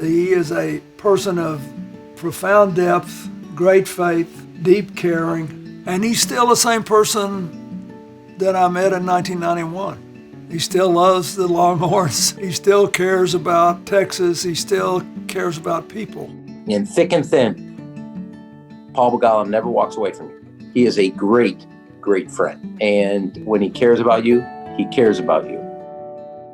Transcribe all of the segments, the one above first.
He is a person of profound depth, great faith, deep caring, and he's still the same person that I met in 1991. He still loves the Longhorns. He still cares about Texas. He still cares about people. In thick and thin, Paul Begala never walks away from you. He is a great, great friend. And when he cares about you, he cares about you.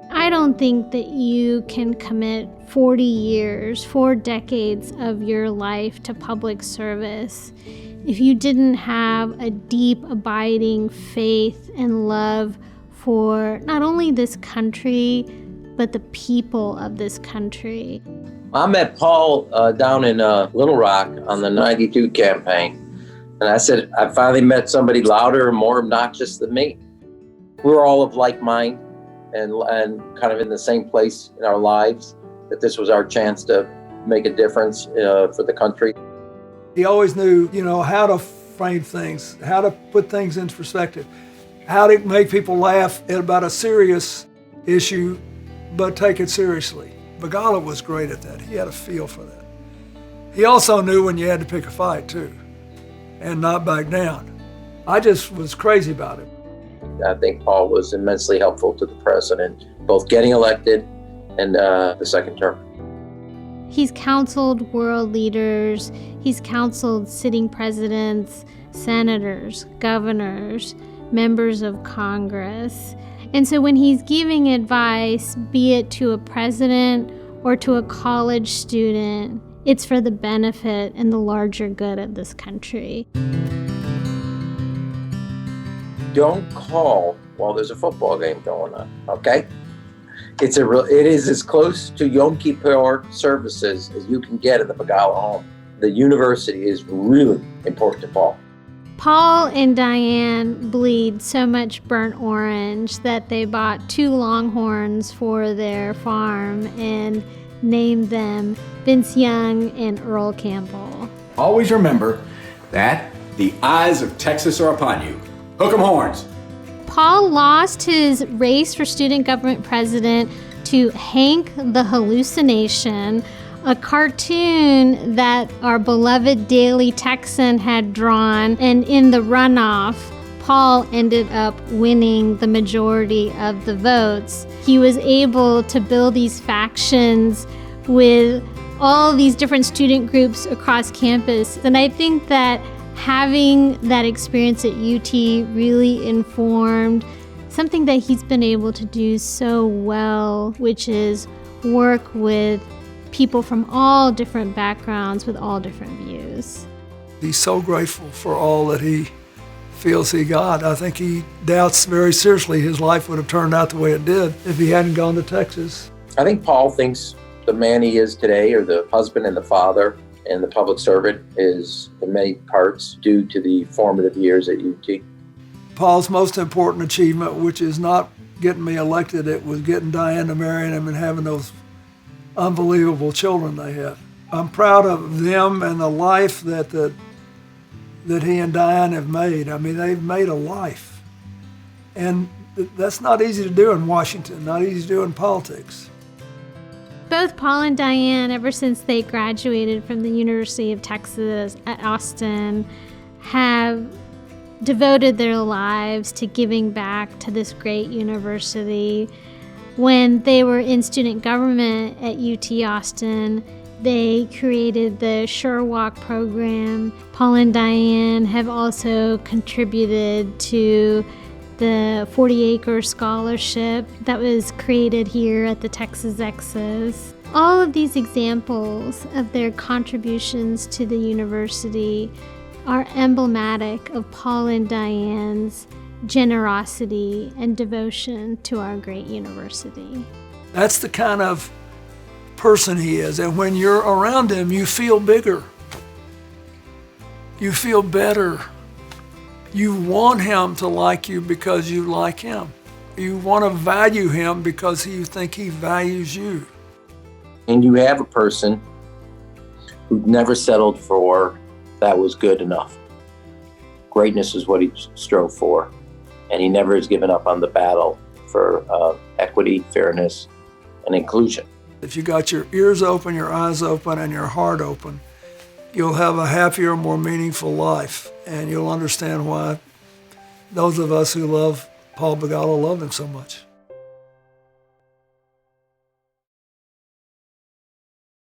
I don't think that you can commit 40 years, 4 decades of your life to public service if you didn't have a deep, abiding faith and love for not only this country, but the people of this country. I met Paul down in Little Rock on the 92 campaign. And I said, I finally met somebody louder and more obnoxious than me. We were all of like mind and kind of in the same place in our lives, that this was our chance to make a difference for the country. He always knew, how to frame things, how to put things into perspective, how to make people laugh about a serious issue, but take it seriously. Begala was great at that. He had a feel for that. He also knew when you had to pick a fight, too, and not back down. I just was crazy about it. I think Paul was immensely helpful to the president, both getting elected and the second term. He's counseled world leaders, he's counseled sitting presidents, senators, governors, members of Congress. And so when he's giving advice, be it to a president or to a college student, it's for the benefit and the larger good of this country. Don't call while there's a football game going on, okay? It is as close to Yom Kippur services as you can get at the Begala home. The university is really important to Paul. Paul and Diane bleed so much burnt orange that they bought 2 Longhorns for their farm and named them Vince Young and Earl Campbell. Always remember that the eyes of Texas are upon you. Hook 'em horns. Paul lost his race for student government president to Hank the Hallucination, a cartoon that our beloved Daily Texan had drawn, and in the runoff, Paul ended up winning the majority of the votes. He was able to build these factions with all these different student groups across campus, and I think that having that experience at UT really informed something that he's been able to do so well, which is work with people from all different backgrounds with all different views. He's so grateful for all that he feels he got. I think he doubts very seriously his life would have turned out the way it did if he hadn't gone to Texas. I think Paul thinks the man he is today, or the husband and the father and the public servant, is in many parts due to the formative years at UT. Paul's most important achievement, which is not getting me elected, it was getting Diane to marry him and having those unbelievable children they had. I'm proud of them and the life that he and Diane have made. I mean, they've made a life. And that's not easy to do in Washington, not easy to do in politics. Both Paul and Diane, ever since they graduated from the University of Texas at Austin, have devoted their lives to giving back to this great university. When they were in student government at UT Austin, they created the Sure Walk program. Paul and Diane have also contributed to the 40-acre scholarship that was created here at the Texas Exos. All of these examples of their contributions to the university are emblematic of Paul and Diane's generosity and devotion to our great university. That's the kind of person he is, and when you're around him, you feel bigger. You feel better. You want him to like you because you like him. You want to value him because you think he values you. And you have a person who never settled for that was good enough. Greatness is what he strove for, and he never has given up on the battle for equity, fairness, and inclusion. If you got your ears open, your eyes open, and your heart open, you'll have a happier, more meaningful life, and you'll understand why those of us who love Paul Begala love him so much.